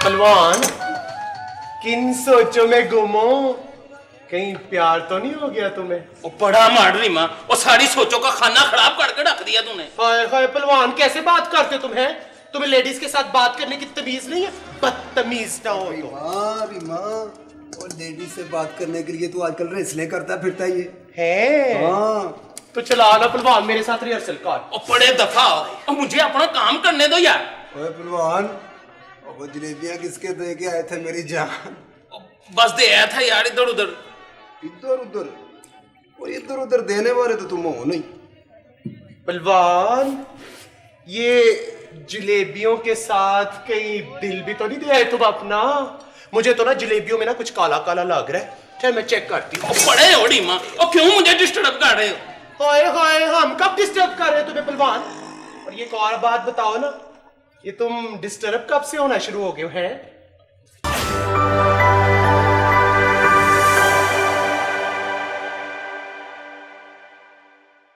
पहलवान, किन सोचों में गुम हो? कहीं प्यार तो नहीं हो गया तुम्हें? वो बड़ा मार रही माँ, वो सारी सोचों का खाना खराब करके रख दिया तूने। हाय हाय पहलवान, कैसे बात करते तुम हैं? तुम्हें लेडीज के साथ बात करने की तमीज नहीं है? बदतमीज ना हो तो। रीमा, और लेडीज से बात करने के लिए तू आजकल रेसलिंग करता फिरता ही है। हाँ। तो चला ना पहलवान, मेरे साथ रिहर्सल कर। और बड़े दफा और मुझे अपना काम करने दो यार। ओए पहलवान, वो जलेबियां किसके दे के आए थे मेरी जान? बस दे आया था यार इधर उधर। इधर उधर? और इधर उधर देने वाले तो तुम हो नहीं। पहलवान, ये जलेबियों के साथ कहीं दिल भी तो नहीं दिया है तुम अपना? मुझे तो ना जलेबियों में ना कुछ काला काला लग रहा है। चल मैं चेक करती हूँ। बड़े होड़ी माँ, और क्यों मुझे डिस्टर्ब कर रहे हो? हाय हाय, हम कब डिस्टर्ब कर रहे हैं तुम्हें पहलवान? और ये एक और बात बताओ ना, ये तुम डिस्टर्ब कब से होना शुरू हो गए हैं?